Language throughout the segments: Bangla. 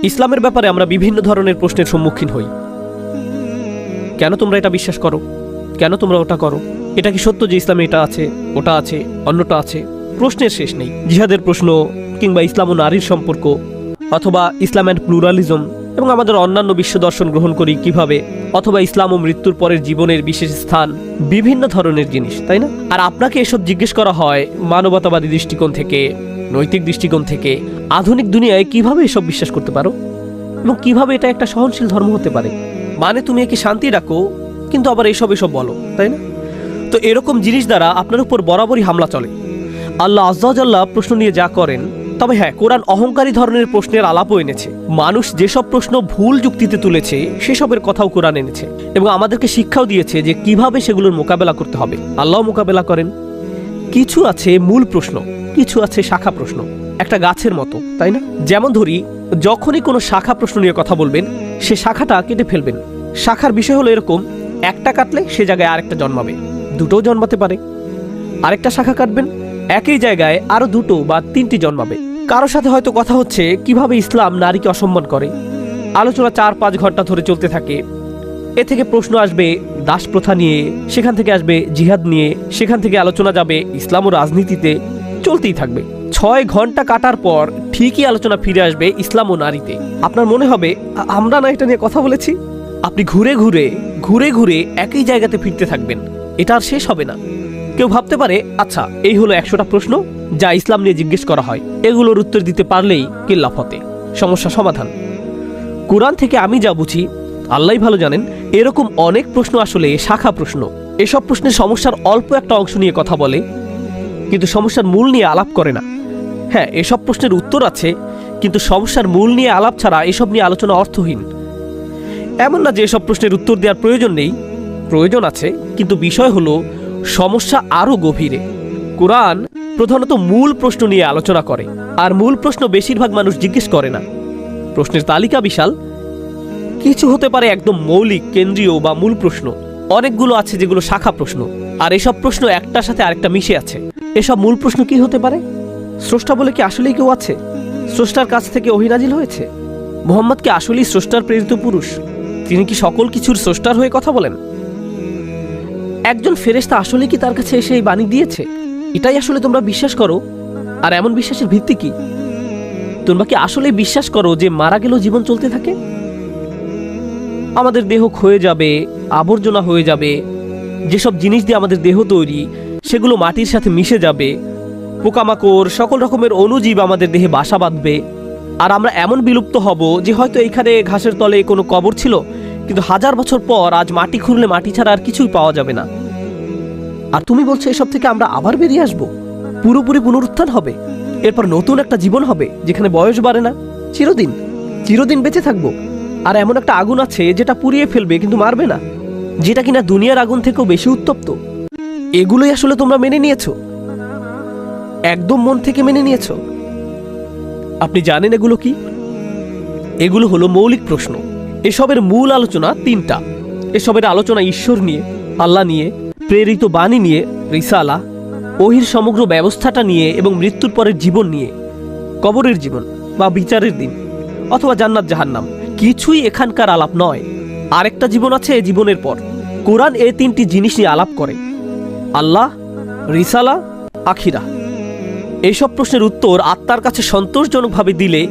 ইসলামের ব্যাপারে আমরা বিভিন্ন ধরনের প্রশ্নের সম্মুখীন হই। কেন তোমরা এটা বিশ্বাস করো, কেন তোমরা ওটা করো, এটা কি সত্য যে ইসলামে এটা আছে, ওটা আছে, অন্যটা আছে? প্রশ্নের শেষ নেই। জিহাদের প্রশ্ন, কিংবা ইসলাম ও নারীর সম্পর্ক, অথবা ইসলাম অ্যান্ড প্লুরালিজম, এবং আমাদের অন্যান্য বিশ্ব দর্শন গ্রহণ করি কিভাবে, অথবা ইসলাম ও মৃত্যুর পরের জীবনের বিশেষ স্থান, বিভিন্ন ধরনের জিনিস, তাই না? আর আপনাকে এসব জিজ্ঞেস করা হয় মানবতাবাদী দৃষ্টিকোণ থেকে, নৈতিক দৃষ্টিকোণ থেকে। আধুনিক দুনিয়ায় কিভাবে এসব বিশ্বাস করতে পারো, এবং কিভাবে এটা একটা সহনশীল ধর্ম হতে পারে? মানে তুমি একে শান্তি রাখো, কিন্তু আবার এসব বলো, তাই না? তো এরকম জিনিস দ্বারা আপনার উপর বরাবরই হামলা চলে। আল্লাহ আজ্জা ওয়াজাল্লাহ প্রশ্ন নিয়ে যা করেন, তবে হ্যাঁ, কোরআন অহংকারী ধরনের প্রশ্নের আলাপও এনেছে। মানুষ যেসব প্রশ্ন ভুল যুক্তিতে তুলেছে সেসবের কথাও কোরআন এনেছে, এবং আমাদেরকে শিক্ষাও দিয়েছে যে কিভাবে সেগুলোর মোকাবেলা করতে হবে। আল্লাহ মোকাবেলা করেন। কিছু আছে মূল প্রশ্ন, কিছু আছে শাখা প্রশ্ন, একটা গাছের মতো, তাই না? যেমন ধরি, যখনই কোনো শাখা প্রশ্ন নিয়ে কথা বলবেন, সে শাখাটা কেটে ফেলবেন। শাখার বিষয় হলো এরকম, একটা কাটলে সে জায়গায় আরেকটা জন্মাবে, দুটোও জন্মাতে পারে। আরেকটা শাখা কাটবেন, একই জায়গায় আরো দুটো বা তিনটি জন্মাবে। কারো সাথে হয়তো কথা হচ্ছে কিভাবে ইসলাম নারীকে অসম্মান করে। আলোচনা 4-5 ঘন্টা ধরে চলতে থাকে। এ থেকে প্রশ্ন আসবে দাস প্রথা নিয়ে, সেখান থেকে আসবে জিহাদ নিয়ে, সেখান থেকে আলোচনা যাবে ইসলাম ও রাজনীতিতে, চলতেই থাকবে। 6 ঘন্টা কাটার পর ঠিকই আলোচনা ফিরে আসবে ইসলাম ও নারীতে। আপনার মনে হবে আমরা না এটা নিয়ে কথা বলেছি? আপনি ঘুরে ঘুরে ঘুরে ঘুরে একই জায়গাতে ফিরতে থাকবেন, এটা আর শেষ হবে না। কেউ ভাবতে পারে, আচ্ছা এই হলো 100টা প্রশ্ন যা ইসলাম নিয়ে জিজ্ঞেস করা হয়, এগুলোর উত্তর দিতে পারলেই কিল্লা ফতে, সমস্যা সমাধান। কোরআন থেকে আমি যা বুঝি, আল্লাহই ভালো জানেন, এরকম অনেক প্রশ্ন আসলে শাখা প্রশ্ন। এসব প্রশ্নের সমস্যার অল্প একটা অংশ নিয়ে কথা বলে, কিন্তু সমস্যার মূল নিয়ে আলাপ করে না। হ্যাঁ, এসব প্রশ্নের উত্তর আছে, কিন্তু সমস্যার মূল নিয়ে আলাপ ছাড়া এসব নিয়ে আলোচনা অর্থহীন। এমন না যে এসব প্রশ্নের উত্তর দেওয়ার প্রয়োজন নেই, প্রয়োজন আছে, কিন্তু বিষয় হলো সমস্যা আরও গভীরে। কোরআন প্রধানত মূল প্রশ্ন নিয়ে আলোচনা করে, আর মূল প্রশ্ন বেশিরভাগ মানুষ জিজ্ঞেস করে না। প্রশ্নের তালিকা বিশাল। কিছু হতে পারে একদম মৌলিক, কেন্দ্রীয় বা মূল প্রশ্ন, অনেকগুলো আছে যেগুলো শাখা প্রশ্ন, আর এসব প্রশ্ন একটার সাথে আরেকটা মিশে আছে। এসব মূল প্রশ্ন কি হতে পারে? স্রষ্টা বলে কি আসলেই কেউ আছে? স্রষ্টার কাছ থেকে ওহী নাজিল হয়েছে? মুহাম্মদ কি আসলেই স্রষ্টার প্রেরিত পুরুষ? তিনি কি সকল কিছুর স্রষ্টার হয়ে কথা বলেন? একজন ফেরেশতা আসলে কি তার কাছে এসে এই বাণী দিয়েছে? এটাই আসলে তোমরা বিশ্বাস করো? আর এমন বিশ্বাসের ভিত্তি কি? তোমরা কি আসলে বিশ্বাস করো যে মারা গেলেও জীবন চলতে থাকে? আমাদের দেহ ক্ষয়ে যাবে, আবর্জনা হয়ে যাবে, যেসব জিনিস দিয়ে আমাদের দেহ তৈরি সেগুলো মাটির সাথে মিশে যাবে, পোকামাকড়, সকল রকমের অণুজীব আমাদের দেহে বাসা বাঁধবে, আর আমরা এমন বিলুপ্ত হব যে হয়তো এইখানে ঘাসের তলে কোনো কবর ছিল, কিন্তু 1000 বছর পর আজ মাটি খুঁড়লে মাটি ছাড়া আর কিছুই পাওয়া যাবে না। আর তুমি বলছো এসব থেকে আমরা আবার বেরিয়ে আসবো, পুরোপুরি পুনরুত্থান হবে, এরপর নতুন একটা জীবন হবে যেখানে বয়স বাড়ে না, চিরদিন চিরদিন বেঁচে থাকবো। আর এমন একটা আগুন আছে যেটা পুড়িয়ে ফেলবে কিন্তু মারবে না, যেটা কিনা দুনিয়ার আগুন থেকেও বেশি উত্তপ্ত। এগুলোই আসলে তোমরা মেনে নিয়েছো, একদম মন থেকে মেনে নিয়েছো। আপনি জানেন এগুলো কি? এগুলো হলো মৌলিক প্রশ্ন। এসবের মূল আলোচনা 3টা। এসবের আলোচনা ঈশ্বর নিয়ে, আল্লাহ নিয়ে, প্রেরিত বাণী নিয়ে, রিসালা, ওহীর সমগ্র ব্যবস্থাটা নিয়ে, এবং মৃত্যুর পরের জীবন নিয়ে, কবরের জীবন বা বিচারের দিন, অথবা জান্নাত জাহান্নাম। কিছুই এখানকার আলাপ নয়। আরেকটা জীবন আছে জীবনের পর। কোরআন এই 3টি জিনিস নিয়ে আলাপ করে, আল্লাহ, রিসালা, আখিরা। এইসব প্রশ্নের উত্তর আত্মার কাছে সন্তোষজনকভাবে দিলে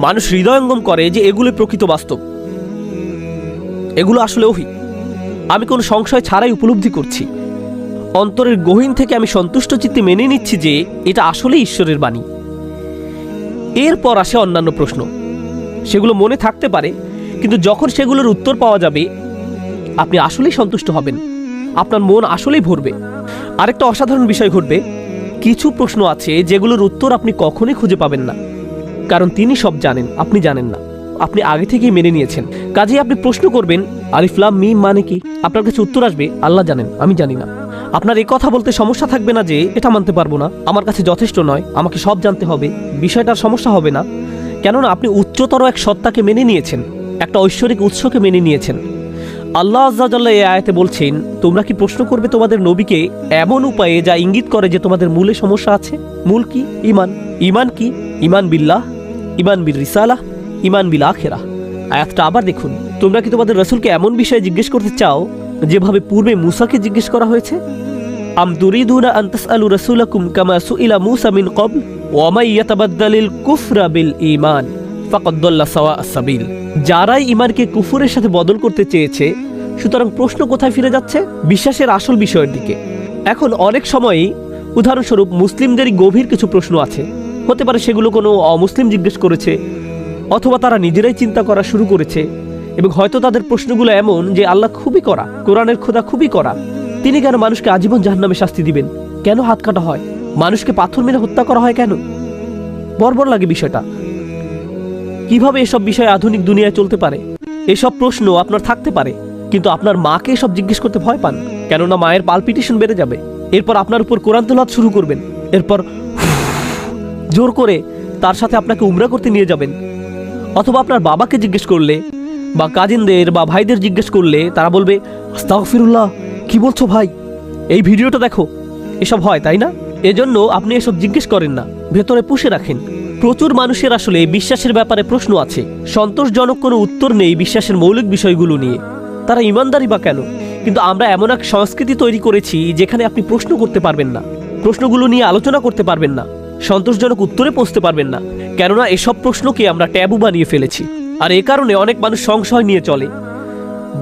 মানুষ হৃদয়ঙ্গম করে যে এগুলো প্রকৃত বাস্তব, এগুলো আসলে ওহী। আমি কোনো সংশয় ছাড়াই উপলব্ধি করছি, অন্তরের গহীন থেকে আমি সন্তুষ্ট চিত্তে মেনে নিচ্ছি যে এটা আসলে ঈশ্বরের বাণী। এরপর আসে অন্যান্য প্রশ্ন, সেগুলো মনে থাকতে পারে, কিন্তু যখন সেগুলোর উত্তর পাওয়া যাবে আপনি আসলেই সন্তুষ্ট হবেন, আপনার মন আসলেই ভরবে। আরেকটা অসাধারণ বিষয় ঘটবে, কিছু প্রশ্ন আছে যেগুলোর উত্তর আপনি কখনোই খুঁজে পাবেন না, কারণ তিনি সব জানেন, আপনি জানেন না, আপনি আগে থেকেই মেনে নিয়েছেন। কাজেই আপনি প্রশ্ন করবেন আলিফ লাম মিম মানে কি, আপনার কাছে উত্তর আসবে আল্লাহ জানেন, আমি জানি না। আপনার এই কথা বলতে সমস্যা থাকবে না যে এটা মানতে পারবো না, আমার কাছে যথেষ্ট নয়, আমাকে সব জানতে হবে, বিষয়টার সমস্যা হবে না, কেননা আপনি উচ্চতর এক সত্তাকে মেনে নিয়েছেন, একটা ঐশ্বরিক উৎসকে মেনে নিয়েছেন। আল্লাহ আজ্জা ওয়াজাল্লাহ এই আয়াতে বলছেন, তোমরা কি প্রশ্ন করবে তোমাদের নবীকে এমন উপায়ে যা ইঙ্গিত করে যে তোমাদের মূলে সমস্যা আছে? মূল কি? ঈমান। ঈমান কি? ঈমান বিল্লাহ, ঈমান বির রিসালাহ, ঈমান বিল আখিরাহ। আয়াতটা আবার দেখুন, তোমরা কি তোমাদের রাসূলকে এমন বিষয়ে জিজ্ঞেস করতে চাও যেভাবে পূর্বে মূসাকে জিজ্ঞেস করা হয়েছে? আম তুরিদুনা আন তাসআলু রাসূলাকুম কামা সুইলা মূসা মিন ক্বাবল ওয়া মান ইয়াতাবাদদালিল কুফরা বিল ঈমান ফাকাদ দাল্লা সাওয়াআস সাবিল। যারাই ঈমানকে কুফরের সাথে বদল করতে চেয়েছে, সুতরাং প্রশ্ন কোথায় ফিরে যাচ্ছে? বিশ্বাসের আসল বিষয়ের দিকে। এখন অনেক সময়ই উদাহরণস্বরূপ মুসলিমদেরই গভীর কিছু প্রশ্ন আছে, হতে পারে সেগুলো কোনো অমুসলিম জিজ্ঞেস করেছে, অথবা তারা নিজেরাই চিন্তা করা শুরু করেছে, এবং হয়তো তাদের প্রশ্নগুলো এমন যে আল্লাহ খুবই কড়া, কোরআনের খোদা খুবই কড়া। তিনি কেন মানুষকে আজীবন জাহান্নামে শাস্তি দিবেন? কেন হাত কাটা হয়? মানুষকে পাথর মেরে হত্যা করা হয় কেন? বর্বর লাগে বিষয়টা। কিভাবে এসব বিষয়ে আধুনিক দুনিয়ায় চলতে পারে? এসব প্রশ্ন আপনার থাকতে পারে, কিন্তু আপনার মাকে এসব জিজ্ঞেস করতে ভয় পান, কেননা মায়ের পালপিটেশন বেড়ে যাবে। এরপর আপনার উপর কোরআন তেলাওয়াত শুরু করবেন, এরপর জোর করে তার সাথে আপনাকে উমরা করতে নিয়ে যাবেন। অথবা আপনার বাবাকে জিজ্ঞেস করলে বা কাজিনদের বা ভাইদের জিজ্ঞেস করলে তারা বলবে, আস্তাগফিরুল্লাহ, কি বলছো ভাই, এই ভিডিওটা দেখো। এসব হয়, তাই না? এজন্য আপনি এসব জিজ্ঞেস করেন না, ভেতরে পুষে রাখেন। প্রচুর মানুষের আসলে বিশ্বাসের ব্যাপারে প্রশ্ন আছে, সন্তোষজনক কোনো উত্তর নেই বিশ্বাসের মৌলিক বিষয়গুলো নিয়ে। তারা ইমানদারি বা কেন? কিন্তু আমরা এমন এক সংস্কৃতি তৈরি করেছি যেখানে আপনি প্রশ্ন করতে পারবেন না, প্রশ্নগুলো নিয়ে আলোচনা করতে পারবেন না, সন্তোষজনক উত্তরে পৌঁছতে পারবেন না, কেননা এসব প্রশ্নকে আমরা ট্যাবু বানিয়ে ফেলেছি। আর এ কারণে অনেক মানুষ সংশয় নিয়ে চলে।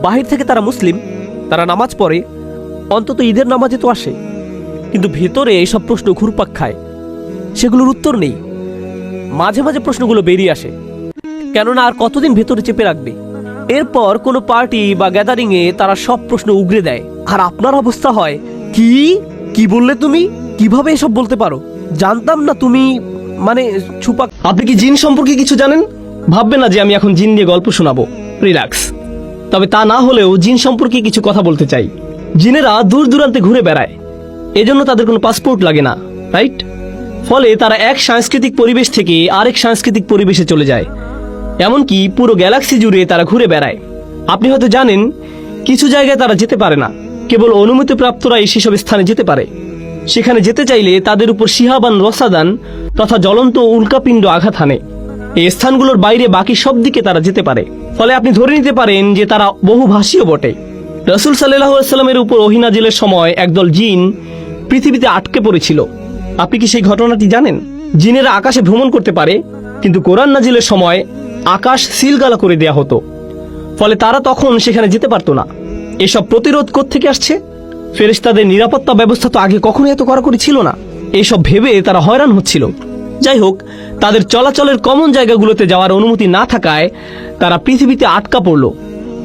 বাহির থেকে তারা মুসলিম, তারা নামাজ পড়ে, অন্তত ঈদের নামাজে তো আসে, কিন্তু ভেতরে এইসব প্রশ্ন ঘুরপাক খায়, সেগুলোর উত্তর নেই। মাঝে মাঝে প্রশ্নগুলো বেরিয়ে আসে, কেননা আর কতদিন ভেতরে চেপে রাখবে? এরপর কোনো পার্টি বা গ্যাদারিংয়ে তারা সব প্রশ্ন উগরে দেয়, আর আপনার অবস্থা হয়, কি কি বললে তুমি? কিভাবে এসব বলতে পারো? জানতাম না তুমি মানে ছুপা। আপনি কি জিন সম্পর্কে কিছু জানেন? ভাববেন না যে আমি এখন জিন নিয়ে গল্প শোনাবো, রিল্যাক্স। তবে তা না হলেও জিন সম্পর্কে কিছু কথা বলতে চাই। জিনেরা দূর দূরান্তে ঘুরে বেড়ায়, এজন্য তাদের কোনো পাসপোর্ট লাগে না, রাইট? ফলে তারা এক সাংস্কৃতিক পরিবেশ থেকে আরেক সাংস্কৃতিক পরিবেশে চলে যায়, এমনকি পুরো গ্যালাক্সি জুড়ে তারা ঘুরে বেড়ায়। আপনি হয়তো জানেন কিছু জায়গায় তারা যেতে পারে না, কেবল অনুমতিপ্রাপ্তরাই সেসব স্থানে যেতে পারে। সেখানে যেতে চাইলে তাদের উপর শিহাবান রসাদান তথা জ্বলন্ত উল্কাপিণ্ড আঘাত হানে। এই স্থানগুলোর বাইরে বাকি সব দিকে তারা যেতে পারে। ফলে আপনি ধরে নিতে পারেন যে তারা বহুভাষীও বটে। রাসূল সাল্লাল্লাহু আলাইহি ওয়াসাল্লামের উপর ওহী নাজিলের সময় একদল জিন পৃথিবীতে আটকে পড়েছিল। আপনি কি সেই ঘটনাটি জানেন? জিনেরা আকাশে ভ্রমণ করতে পারে, কিন্তু কোরআন নাজিলের সময় আকাশ সিলগালা করে দেয়া হতো, ফলে তারা তখন সেখানে যেতে পারতো না। এসব প্রতিরোধ কোত্থেকে আসছে? ফেরেশতাদের নিরাপত্তা ব্যবস্থা তো আগে কখনো এত কড়াকড়ি ছিল না। এইসব ভেবে তারা হয়রান হচ্ছিল। যাই হোক, তাদের চলাচলের কমন জায়গাগুলোতে যাওয়ার অনুমতি না থাকায় তারা পৃথিবীতে আটকা পড়ল।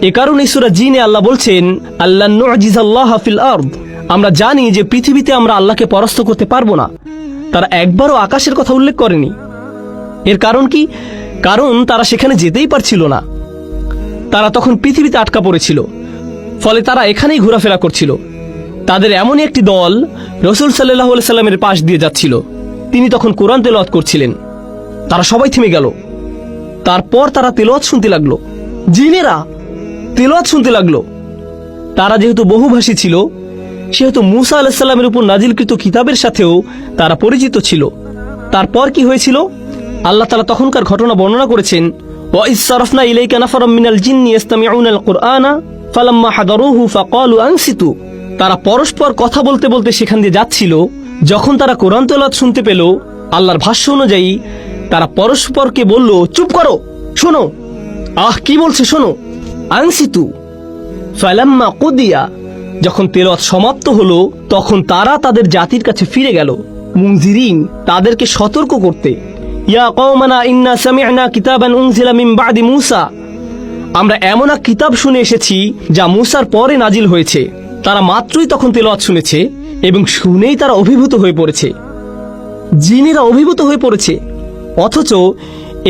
এ কারণে সূরা জিনে আল্লাহ বলছেন, আল্লাহ নুজিজাল্লাহ ফিল আরদ। আমরা জানি যে পৃথিবীতে আমরা আল্লাহকে পরাস্ত করতে পারবো না। তারা একবারও আকাশের কথা উল্লেখ করেনি। এর কারণ কি? কারণ তারা সেখানে যেতেই পারছিল না। তারা তখন পৃথিবীতে আটকা পড়েছিল, ফলে তারা এখানেই ঘোরাফেরা করছিল। তাদের এমনই একটি দল রাসূল সাল্লাল্লাহু আলাইহি সাল্লামের পাশ দিয়ে যাচ্ছিল। তিনি তখন কোরআন তেলাওয়াত করছিলেন। তারা সবাই থেমে গেল। তারপর তারা তেলাওয়াত শুনতে লাগলো। জিনেরা তেলাওয়াত শুনতে লাগলো। তারা যেহেতু বহুভাষী ছিল, সেহেতু মূসা আলাইহিস সালামের উপর নাজিলকৃত কিতাবের সাথেও তারা পরিচিত ছিল। তারপর কি হয়েছিল? আল্লাহ তাআলা তখনকার ঘটনা বর্ণনা করেছেন, ওয়া ইয সারাফনা ইলাইকা নাফারাম মিনাল জিন্নি ইসতামিউনাল কুরআনা ফালাম্মা হাদারুহু ফাকালু আনসিতু। তারা পরস্পর কথা বলতে বলতে সেখান দিয়ে যাচ্ছিল। যখন তারা কোরআন তেলাওয়াত শুনতে পেল, আল্লাহর ভাষ্য অনুযায়ী তারা পরস্পরকে বলল, চুপ করো, শোনো। কি বলছে শোনো। আনসিতু ফালাম্মা কুদিয়া। যখন তেলাওয়াত সমাপ্ত হলো, তখন তারা তাদের জাতির কাছে ফিরে গেল, মুনজিরিন, তাদেরকে সতর্ক করতে। ইয়া কওমানা ইন্না সামি'না কিতাবান উনজিলা মিন বা'দি মূসা। আমরা এমন এক কিতাব শুনে এসেছি যা মূসার পরে নাজিল হয়েছে। তারা মাত্রই তখন তেলাওয়াত শুনেছে এবং শুনেই তারা অভিভূত হয়ে পড়েছে। জিনেরা অভিভূত হয়ে পড়েছে, অথচ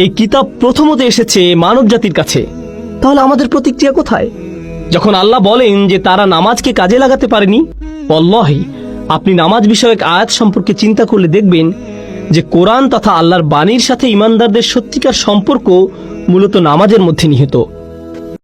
এই কিতাব প্রথমত এসেছে মানব জাতির কাছে। তাহলে আমাদের প্রতিক্রিয়া কোথায়? যখন আল্লাহ বলেন যে তারা নামাজকে কাজে লাগাতে পারেনি, ওয়াল্লাহি, আপনি নামাজ বিষয়ক আয়াত সম্পর্কে চিন্তা করলে দেখবেন যে কোরআন তথা আল্লাহর বাণীর সাথে ঈমানদারদের সত্যিকার সম্পর্ক মূলত নামাজের মধ্যে নিহিত।